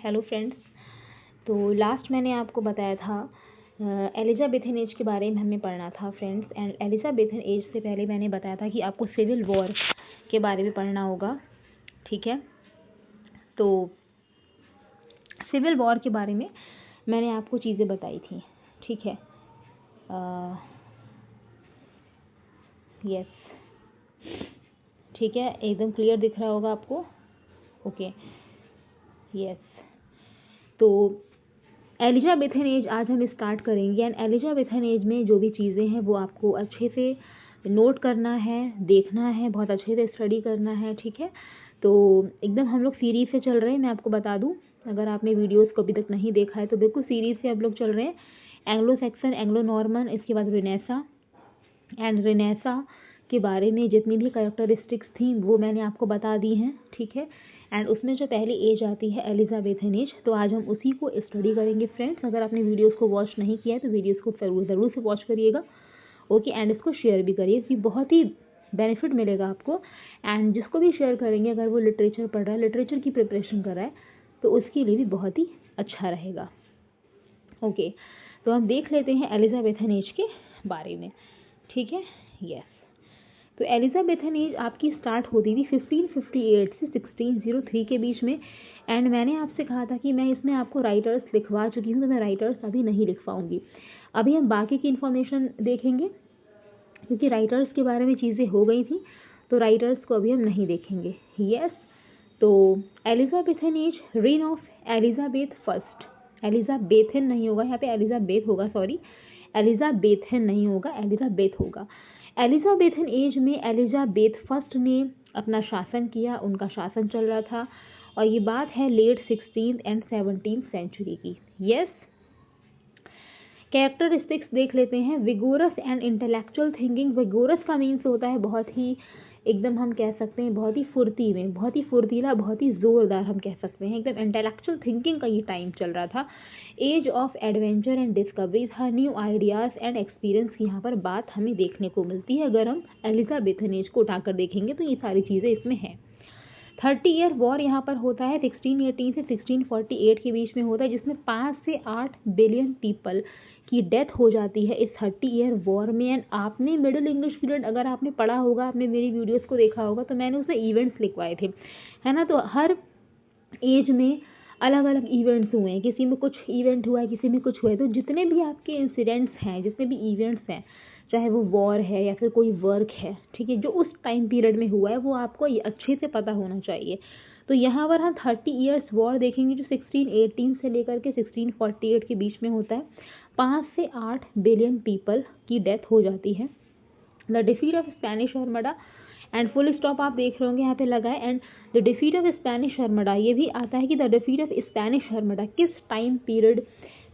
Hello friends. तो last मैंने आपको बताया था एलिजाबेथन एज के बारे में हमें पढ़ना था फ्रेंड्स। एंड एलिजाबेथन एज से पहले मैंने बताया था कि आपको सिविल वॉर के बारे में पढ़ना होगा, ठीक है। तो सिविल वॉर के बारे में मैंने आपको चीज़ें बताई थी, ठीक है। यस, ठीक है, एकदम क्लियर दिख रहा होगा आपको। Okay, yes. तो एलिजाबेथन एज आज हम स्टार्ट करेंगे। एंड एलिजाबेथन एज में जो भी चीज़ें हैं वो आपको अच्छे से नोट करना है, देखना है, बहुत अच्छे से स्टडी करना है, ठीक है। तो एकदम हम लोग सीरीज से चल रहे हैं। मैं आपको बता दूं, अगर आपने वीडियोस को अभी तक नहीं देखा है तो बिल्कुल सीरीज से हम लोग चल रहे हैं। एंग्लो सेक्सन, एंग्लो नॉर्मन, इसके बाद रेनेसा। एंड रेनेसा के बारे में जितनी भी कैरेक्टरिस्टिक्स थी वो मैंने आपको बता दी हैं, ठीक है। एंड उसमें जो पहली एज आती है एलिजाबेथन एज, तो आज हम उसी को स्टडी करेंगे फ्रेंड्स। अगर आपने वीडियोस को वॉच नहीं किया है तो वीडियोस को ज़रूर से वॉच करिएगा, ओके। एंड इसको शेयर भी करिए क्योंकि बहुत ही बेनिफिट मिलेगा आपको। एंड जिसको भी शेयर करेंगे, अगर वो लिटरेचर पढ़ रहा है, लिटरेचर की प्रिपरेशन कर रहा है, तो उसके लिए भी बहुत ही अच्छा रहेगा, ओके। तो हम देख लेते हैं एलिजाबेथन एज के बारे में, ठीक है। यस, तो एलिजाबेथन एज आपकी स्टार्ट होती थी 1558 से 1603 के बीच में। एंड मैंने आपसे कहा था कि मैं इसमें आपको राइटर्स लिखवा चुकी हूँ, तो मैं राइटर्स अभी नहीं लिख पाऊँगी। अभी हम बाकी की इन्फॉर्मेशन देखेंगे क्योंकि राइटर्स के बारे में चीज़ें हो गई थी, तो राइटर्स को अभी हम नहीं देखेंगे। यस, तो Elizabethan age, rain of Elizabeth first. Elizabethan नहीं होगा यहाँ पे, एलिजाबेथ होगा, सॉरी, एलिजाबेथन नहीं होगा, एलिजाबेथ होगा। एलिजाबेथन एज में एलिजाबेथ फर्स्ट ने अपना शासन किया, उनका शासन चल रहा था, और ये बात है late 16th and 17th century की। यस, कैरेक्टरिस्टिक्स देख लेते हैं। Vigorous and intellectual thinking. Vigorous का मीन्स होता है बहुत ही, एकदम हम कह सकते हैं बहुत ही फुर्ती में, बहुत ही फुर्तीला, बहुत ही जोरदार हम कह सकते हैं। एकदम इंटेलेक्चुअल थिंकिंग का ये टाइम चल रहा था। Age of adventure and discovery था। न्यू आइडियाज़ एंड एक्सपीरियंस की यहाँ पर बात हमें देखने को मिलती है। अगर हम एलिजाबेथन एज को उठाकर देखेंगे तो ये सारी चीज़ें इसमें हैं। 30 ईयर वॉर यहाँ पर होता है 1618 से 1648 के बीच में होता है, जिसमें 5 से 8 बिलियन पीपल की डेथ हो जाती है इस 30 ईयर वॉर में। एंड आपने मिडिल इंग्लिश पीरियड अगर आपने पढ़ा होगा, आपने मेरी वीडियोस को देखा होगा, तो मैंने उसमें इवेंट्स लिखवाए थे, है ना। तो हर एज में अलग अलग इवेंट्स हुए हैं, किसी में कुछ इवेंट हुआ है, किसी में कुछ हुआ है। तो जितने भी आपके इंसिडेंट्स हैं, जितने भी इवेंट्स हैं, चाहे वो वॉर है या फिर कोई वर्क है, ठीक है, जो उस टाइम पीरियड में हुआ है वो आपको अच्छे से पता होना चाहिए। तो यहाँ पर हम 30 ईयर्स वॉर देखेंगे जो 1618 से लेकर के 1648 के बीच में होता है। 5 से 8 बिलियन पीपल की डेथ हो जाती है। The defeat of Spanish armada, and full stop आप देख रहे होंगे यहाँ पे लगा है। And the defeat of Spanish armada, ये भी आता है कि the defeat of Spanish armada किस टाइम पीरियड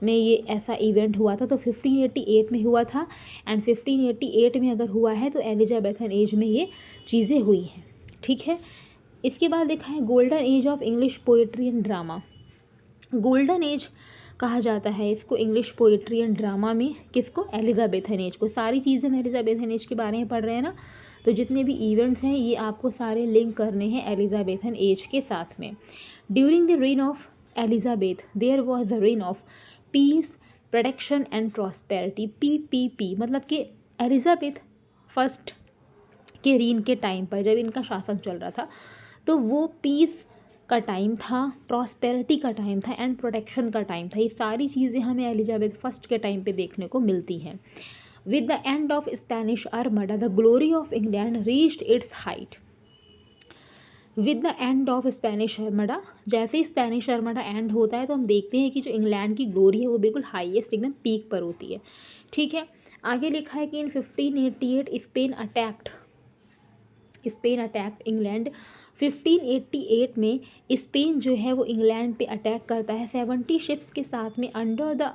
में ये ऐसा इवेंट हुआ था। तो 1588 में हुआ था। एंड 1588 में अगर हुआ है तो एलिजाबेथन एज में ये चीज़ें हुई हैं, ठीक है। इसके बाद लिखा है golden age of English poetry and drama. Golden age कहा जाता है इसको इंग्लिश पोएट्री एंड ड्रामा में, किसको, एलिजाबेथन एज को। सारी चीज़ें हम एलिजाबेथन एज के बारे में पढ़ रहे हैं ना, तो जितने भी इवेंट्स हैं ये आपको सारे लिंक करने हैं एलिजाबेथन एज के साथ में। During the reign of Elizabeth there was the reign of peace, protection and prosperity. P मतलब कि एलिजाबेथ फर्स्ट के रीन के टाइम पर जब इनका शासन चल रहा था तो वो पीस का टाइम था, प्रॉस्पेरिटी का टाइम था, एंड प्रोटेक्शन का टाइम था। ये सारी चीज़ें हमें एलिजाबेथ फर्स्ट के टाइम पे देखने को मिलती हैं। With the end of Spanish armada the glory of England reached it's height. With the end of Spanish armada, जैसे ही स्पेनिश आर्मडा एंड होता है तो हम देखते हैं कि जो इंग्लैंड की ग्लोरी है वो बिल्कुल हाईएस्ट, एकदम पीक पर होती है, ठीक है। आगे लिखा है कि इन 1588 स्पेन अटैक्ट इंग्लैंड। 1588 में स्पेन जो है वो इंग्लैंड पे अटैक करता है 70 शिप्स के साथ में अंडर द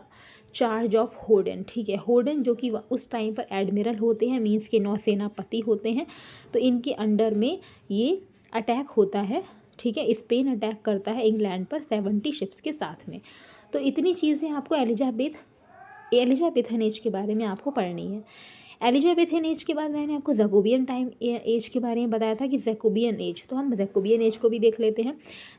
चार्ज ऑफ होडन, ठीक है। होडन जो कि उस टाइम पर एडमिरल होते हैं, मीन्स के नौसेनापति होते हैं, तो इनके अंडर में ये अटैक होता है, ठीक है। स्पेन अटैक करता है इंग्लैंड पर 70 शिप्स के साथ में। तो इतनी चीज़ें आपको एलिजाबेथन एज के बारे में आपको पढ़नी है। एलिजाबेथन एज के बाद मैंने आपको जैकोबियन टाइम एज के बारे में बताया था कि जैकोबियन एज, तो हम जैकोबियन एज को भी देख लेते हैं।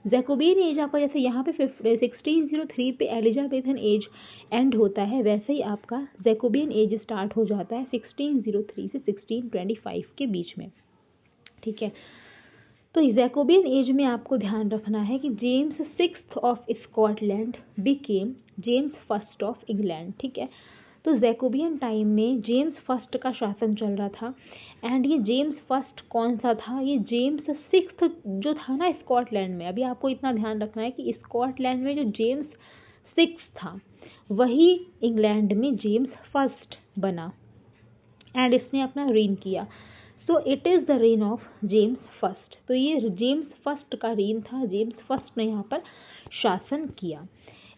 जैकोबियन एज आपका जैसे यहाँ पे 1603 पे एलिजाबेथन एज एंड होता है, वैसे ही आपका जैकोबियन एज स्टार्ट हो जाता है 1603 से 1625 के बीच में, ठीक है। तो जैकोबियन एज में आपको ध्यान रखना है कि James 6 of Scotland became James 1 of England, ठीक है। तो जैकोबियन टाइम में जेम्स 1 का शासन चल रहा था, एंड ये जेम्स 1 कौन सा था, ये जेम्स 6 जो था ना स्कॉटलैंड में। अभी आपको इतना ध्यान रखना है कि स्कॉटलैंड में जो जेम्स 6 था वही इंग्लैंड में जेम्स 1 बना, एंड इसने अपना रेन किया। So it is the reign of James 1। तो ये जेम्स 1 का रेन था, जेम्स 1 ने यहाँ पर शासन किया।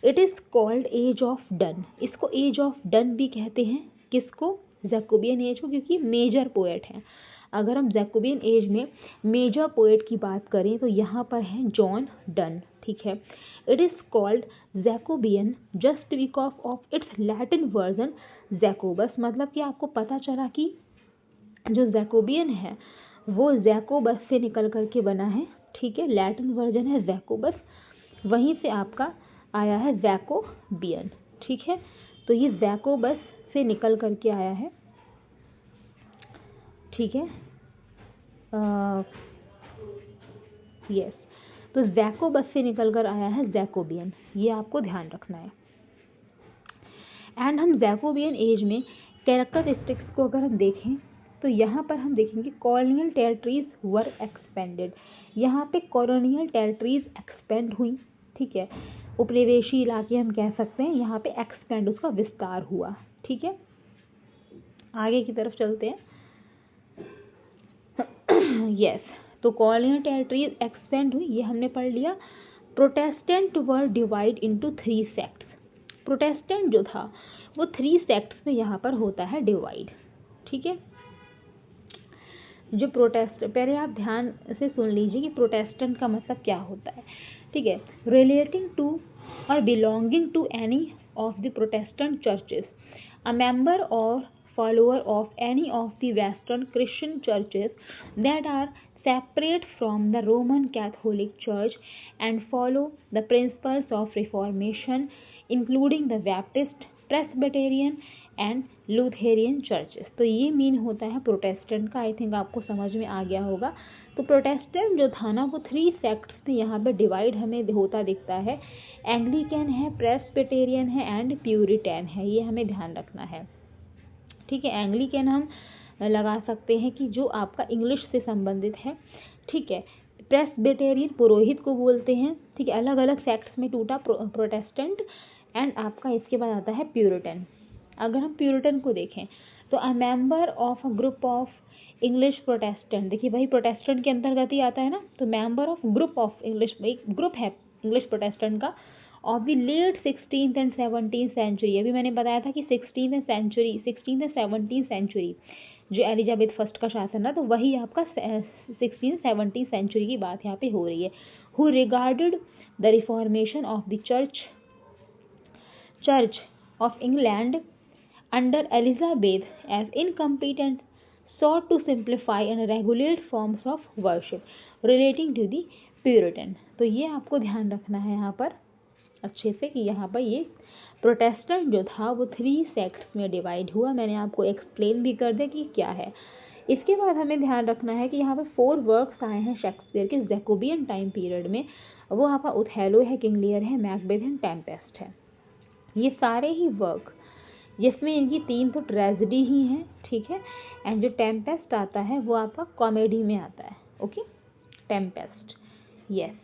It is called age of Donne, इसको एज ऑफ डन भी कहते हैं। किसको? जैकोबियन एज को, क्योंकि मेजर पोएट हैं। अगर हम जैकोबियन एज में मेजर पोएट की बात करें तो यहाँ पर है जॉन डन, ठीक है। It is called Jacobean just because of its Latin version Jacobus, मतलब कि आपको पता चला कि जो जैकोबियन है वो जैकोबस से निकल करके बना है, ठीक है। लैटिन वर्जन है जैकोबस, वहीं से आपका आया है जैकोबियन, ठीक है। तो ये जैकोबस से निकल करके आया है, ठीक है। यस, तो जैकोबस से निकल कर आया है जैकोबियन, ये आपको ध्यान रखना है। एंड हम जैकोबियन एज में कैरेक्टरिस्टिक्स को अगर हम देखें तो यहाँ पर हम देखेंगे कॉलोनियल टेरिटरीज वर एक्सपेंडेड, यहाँ पे कॉलोनियल टेरिटरीज एक्सपेंड हुई, ठीक है। उपनिवेशी इलाके हम कह सकते हैं, यहाँ पे एक्सपेंड उसका विस्तार हुआ, ठीक है। आगे की तरफ चलते हैं। यस, तो कॉलोनियल टेरिटरीज एक्सपेंड हुई, ये हमने पढ़ लिया। प्रोटेस्टेंट वर डिवाइड इनटू 3 सेक्ट्स, प्रोटेस्टेंट जो था वो 3 सेक्ट्स में यहाँ पर होता है डिवाइड, ठीक है। जो पहले आप ध्यान से सुन लीजिए कि प्रोटेस्टेंट का मतलब क्या होता है, ठीक है। Relating to or belonging to any of the Protestant churches, a member or follower of any of the Western Christian churches that are separate from the Roman Catholic Church and follow the principles of Reformation, including the Baptist, Presbyterian and Lutheran churches। तो ये mean होता है Protestant का। I think आपको समझ में आ गया होगा। तो प्रोटेस्टेंट जो था ना वो 3 सेक्ट्स में यहाँ पर डिवाइड हमें होता दिखता है। एंग्लिकन है, प्रेस्बिटेरियन है एंड प्यूरिटन है, ये हमें ध्यान रखना है, ठीक है। एंग्लिकन हम लगा सकते हैं कि जो आपका इंग्लिश से संबंधित है, ठीक है। प्रेस्बिटेरियन पुरोहित को बोलते हैं, ठीक है। अलग अलग सेक्ट्स में टूटा प्रोटेस्टेंट, एंड आपका इसके बाद आता है प्यूरिटन। अगर हम प्यूरिटन को देखें तो a member of a group of English Protestant, देखिए वही प्रोटेस्टेंट के अंतर्गत ही आता है ना, तो member of group of English, एक ग्रुप है इंग्लिश प्रोटेस्टेंट का of the late 16th and 17th century. अभी मैंने बताया था कि 16th एंड 17th सेंचुरी जो एलिजाबेथ 1 का शासन है, तो वही आपका 16th 17th सेंचुरी की बात यहाँ पे हो रही है। Who regarded the reformation of the Church of England under Elizabeth as incompetent, sought to simplify and regulate forms of worship relating to the Puritan। तो ये आपको ध्यान रखना है यहाँ पर अच्छे से कि यहाँ पर ये प्रोटेस्टेंट जो था वो 3 सेक्ट्स में डिवाइड हुआ। मैंने आपको एक्सप्लेन भी कर दिया कि क्या है। इसके बाद हमें ध्यान रखना है कि यहाँ पर 4 वर्क्स आए हैं शेक्सपियर के जैकोबियन टाइम पीरियड में। वो आपका ओथेलो है, किंग लियर है, मैकबेथ एंड टेम्पेस्ट है। ये सारे ही वर्क जिसमें इनकी 3 तो ट्रेजेडी ही हैं, ठीक है। एंड जो टेम्पेस्ट आता है वो आपका कॉमेडी में आता है, ओके। टेम्पेस्ट, यस,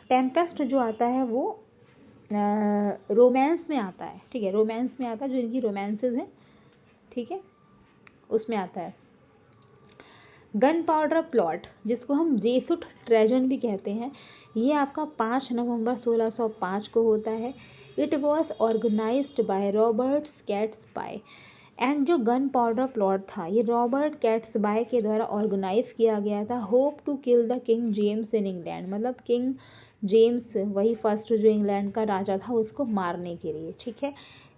टेम्पेस्ट जो आता है वो रोमांस में आता है, ठीक है। रोमांस में आता है, जो इनकी रोमांसेस हैं, ठीक है, उसमें आता है। गन पाउडर प्लॉट जिसको हम जेसुट ट्रेजन भी कहते हैं, ये आपका 5 नवंबर 1605 को होता है। It was organised by Robert Catesby, and जो गन पाउडर प्लॉट था ये रॉबर्ट कैट्सबाय के द्वारा ऑर्गेनाइज किया गया था। Hope to kill the king James in England, मतलब किंग जेम्स वही फर्स्ट जो इंग्लैंड का राजा था उसको मारने के लिए, ठीक है।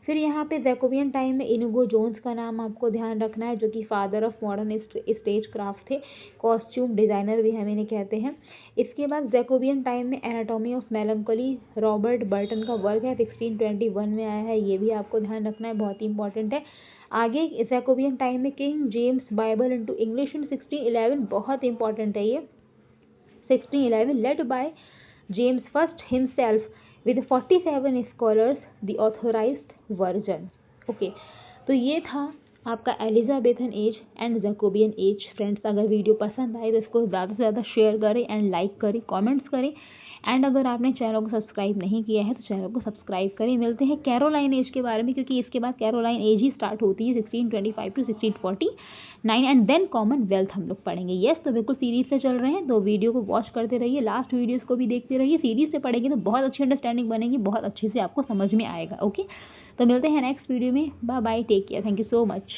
फिर यहाँ पे जैकोबियन टाइम में इनिगो जोन्स का नाम आपको ध्यान रखना है, जो कि father of modern stage craft थे, कॉस्ट्यूम डिज़ाइनर भी हम इन्हें कहते हैं। इसके बाद जैकोबियन टाइम में एनाटॉमी ऑफ मेलंकोली रॉबर्ट बर्टन का वर्क है, 1621 में आया है, ये भी आपको ध्यान रखना है, बहुत ही इंपॉर्टेंट है। आगे जैकोबियन टाइम में king James Bible into English in 1611, बहुत इंपॉर्टेंट है ये, 1611 led by James first himself with 47 scholars the authorized version। Okay, तो ये था आपका Elizabethan age and Jacobian as. Friends, अगर वीडियो पसंद आए तो इसको ज़्यादा से ज़्यादा शेयर करें एंड लाइक करें, कमेंट्स करें, एंड अगर आपने चैनल को सब्सक्राइब नहीं किया है तो चैनल को सब्सक्राइब करें। मिलते हैं कैरोलाइन एज के बारे में, क्योंकि इसके बाद कैरोलाइन एज ही स्टार्ट होती है 1625 टू 1649, एंड देन कॉमनवेल्थ हम लोग पढ़ेंगे। यस, तो बिल्कुल सीरीज से चल रहे हैं, तो वीडियो को वॉच करते रहिए, लास्ट वीडियोस को भी देखते रहिए। सीरीज से पढ़ेंगे तो बहुत अच्छी अंडरस्टैंडिंग बनेगी, बहुत अच्छे से आपको समझ में आएगा। ओके, तो मिलते हैं नेक्स्ट वीडियो में। Bye bye, take care, thank you so much.